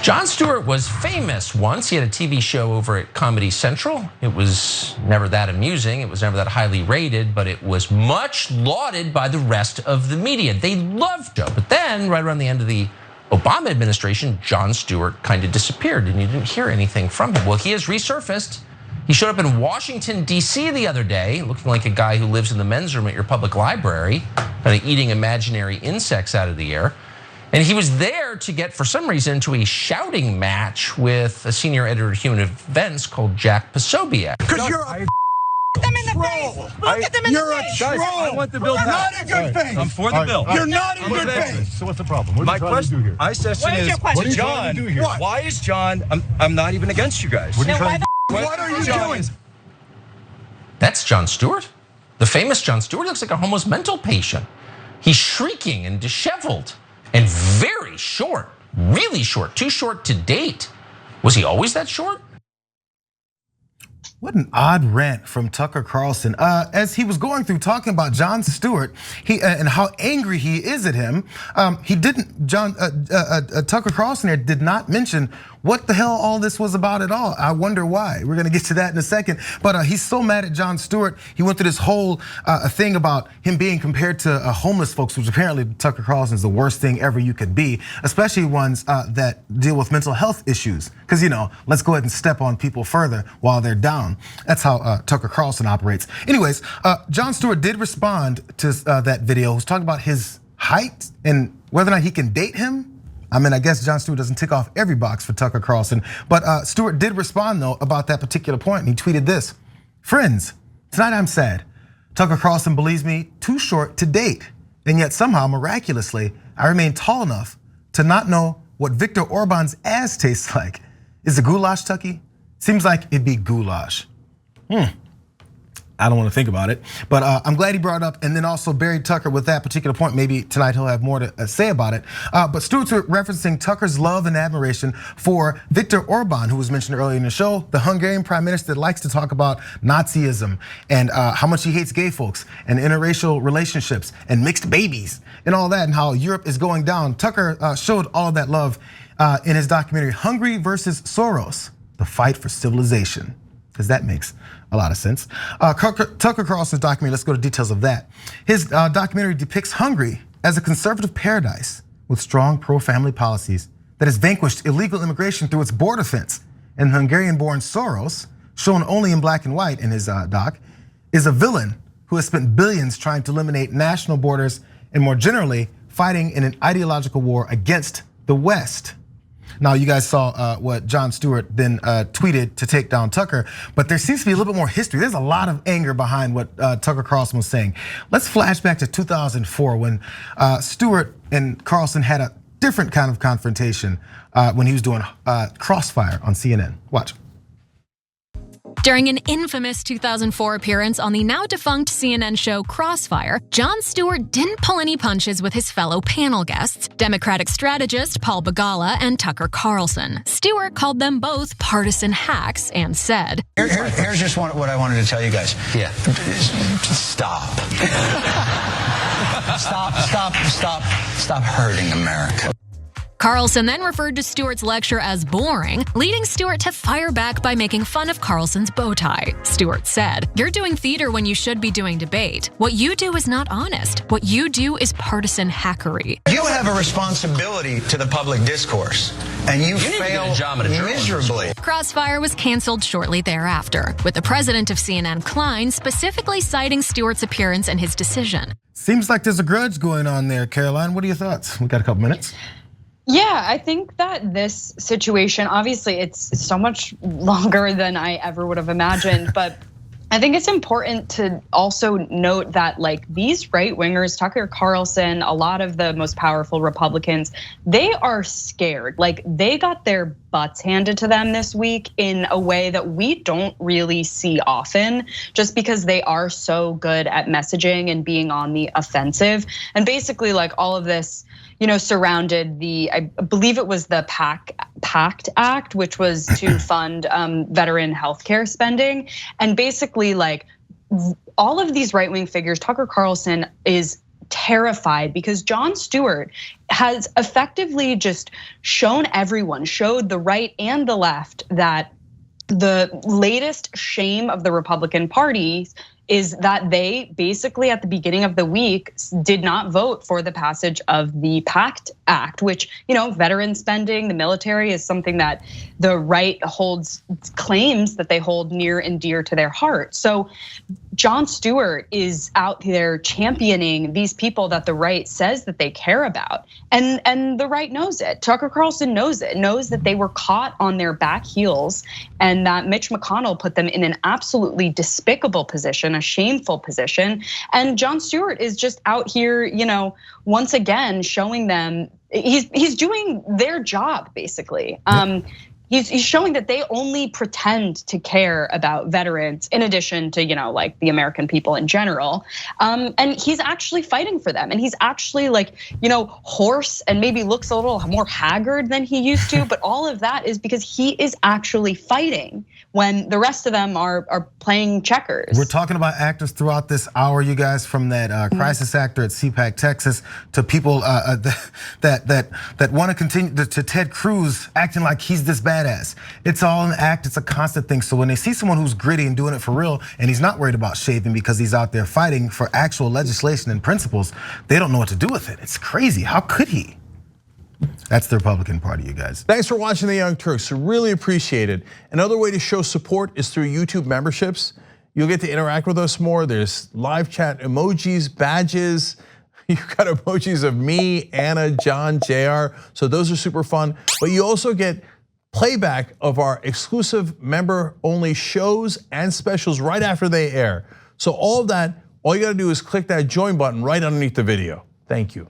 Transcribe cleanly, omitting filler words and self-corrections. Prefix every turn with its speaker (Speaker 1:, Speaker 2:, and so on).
Speaker 1: Jon Stewart was famous once. He had a TV show over at Comedy Central. It was never that amusing. It was never that highly rated, but it was much lauded by the rest of the media. They loved it. But then, right around the end of the Obama administration, Jon Stewart kind of disappeared and you didn't hear anything from him. Well, he has resurfaced. He showed up in Washington, D.C. the other day, looking like a guy who lives in the men's room at your public library, kind of eating imaginary insects out of the air. And he was there to get, for some reason, into a shouting match with a senior editor at Human Events called Jack Posobiec.
Speaker 2: Because you're a
Speaker 3: Look them in the face. Look at them in the face.
Speaker 2: You're a troll.
Speaker 4: I want the bill
Speaker 2: You're
Speaker 4: back.
Speaker 2: not in good faith.
Speaker 4: I'm for the bill.
Speaker 2: You're not in good faith.
Speaker 5: So what's the problem? What are
Speaker 4: My
Speaker 5: you trying to do here?
Speaker 4: question, my session
Speaker 3: What is your question?
Speaker 5: What are you
Speaker 4: John,
Speaker 5: trying to do here?
Speaker 2: What?
Speaker 4: why is John, I'm not even against you guys.
Speaker 5: What are you
Speaker 3: Then why
Speaker 5: trying to
Speaker 3: the
Speaker 5: do?
Speaker 2: What are you
Speaker 4: John
Speaker 2: doing?
Speaker 4: is-
Speaker 1: That's Jon Stewart. The famous Jon Stewart looks like a homeless mental patient. He's shrieking and disheveled and very short, really short, too short to date. Was he always that short?
Speaker 6: What an odd rant from Tucker Carlson. As he was going through talking about Jon Stewart, and how angry he is at him, he didn't. Tucker Carlson here did not mention what the hell all this was about at all. I wonder why. We're gonna get to that in a second. But he's so mad at Jon Stewart. He went through this whole thing about him being compared to homeless folks, which apparently Tucker Carlson is the worst thing ever you could be, especially ones that deal with mental health issues. Because let's go ahead and step on people further while they're down. That's how Tucker Carlson operates. Anyways, Jon Stewart did respond to that video. He was talking about his height and whether or not he can date him. I mean, I guess Jon Stewart doesn't tick off every box for Tucker Carlson, but Stewart did respond though about that particular point, and he tweeted this: "Friends, tonight I'm sad. Tucker Carlson believes me too short to date, and yet somehow, miraculously, I remain tall enough to not know what Viktor Orban's ass tastes like. Is it goulash, Tucky? Seems like it'd be goulash." I don't want to think about it, but I'm glad he brought it up and then also buried Tucker with that particular point. Maybe tonight he'll have more to say about it. But Stewart's referencing Tucker's love and admiration for Viktor Orban, who was mentioned earlier in the show, the Hungarian prime minister that likes to talk about Nazism and how much he hates gay folks and interracial relationships and mixed babies and all that, and how Europe is going down. Tucker showed all of that love in his documentary, Hungary versus Soros, The Fight for Civilization, because that makes a lot of sense. Tucker Carlson's documentary, let's go to details of that. His documentary depicts Hungary as a conservative paradise with strong pro-family policies that has vanquished illegal immigration through its border fence. And Hungarian-born Soros, shown only in black and white in his doc, is a villain who has spent billions trying to eliminate national borders and more generally, fighting in an ideological war against the West. Now, you guys saw what Jon Stewart then tweeted to take down Tucker, but there seems to be a little bit more history. There's a lot of anger behind what Tucker Carlson was saying. Let's flash back to 2004 when Stewart and Carlson had a different kind of confrontation when he was doing Crossfire on CNN. Watch.
Speaker 7: During an infamous 2004 appearance on the now defunct CNN show Crossfire, Jon Stewart didn't pull any punches with his fellow panel guests, Democratic strategist Paul Begala and Tucker Carlson. Stewart called them both partisan hacks and said,
Speaker 8: Here's just what I wanted to tell you guys.
Speaker 1: Yeah.
Speaker 8: Stop. Stop hurting America.
Speaker 7: Carlson then referred to Stewart's lecture as boring, leading Stewart to fire back by making fun of Carlson's bow tie. Stewart said, "You're doing theater when you should be doing debate. What you do is not honest. What you do is partisan hackery."
Speaker 8: You have a responsibility to the public discourse, and you fail miserably.
Speaker 7: Crossfire was canceled shortly thereafter, with the president of CNN, Klein, specifically citing Stewart's appearance and his decision.
Speaker 6: Seems like there's a grudge going on there, Caroline. What are your thoughts? We got a couple minutes.
Speaker 9: Yeah, I think that this situation, obviously it's so much longer than I ever would have imagined, but I think it's important to also note that these right wingers, Tucker Carlson, a lot of the most powerful Republicans, they are scared. They got their butts handed to them this week in a way that we don't really see often, just because they are so good at messaging and being on the offensive. And basically all of this, surrounded I believe it was the PACT Act, which was to fund veteran healthcare spending. And basically all of these right-wing figures, Tucker Carlson is terrified because Jon Stewart has effectively just showed the right and the left that the latest shame of the Republican Party is that they basically at the beginning of the week did not vote for the passage of the PACT Act, which, veteran spending, the military is something that the right claims that they hold near and dear to their heart. So Jon Stewart is out there championing these people that the right says that they care about. And the right knows it. Tucker Carlson knows it, knows that they were caught on their back heels and that Mitch McConnell put them in an absolutely despicable position, a shameful position. And Jon Stewart is just out here, once again showing them he's doing their job basically. He's showing that they only pretend to care about veterans in addition to, like the American people in general. And he's actually fighting for them. And he's actually hoarse and maybe looks a little more haggard than he used to. But all of that is because he is actually fighting when the rest of them are playing checkers.
Speaker 6: We're talking about actors throughout this hour, you guys, from that crisis actor at CPAC, Texas, to people that want to continue to Ted Cruz acting like he's this badass. It's all an act, it's a constant thing. So when they see someone who's gritty and doing it for real, and he's not worried about shaving because he's out there fighting for actual legislation and principles, they don't know what to do with it. It's crazy, how could he? That's the Republican Party, you guys.
Speaker 2: Thanks for watching the Young Turks, really appreciate it. Another way to show support is through YouTube memberships. You'll get to interact with us more. There's live chat emojis, badges. You've got emojis of me, Anna, John, JR. So those are super fun. But you also get playback of our exclusive member-only shows and specials right after they air. So all of that, all you gotta do is click that join button right underneath the video. Thank you.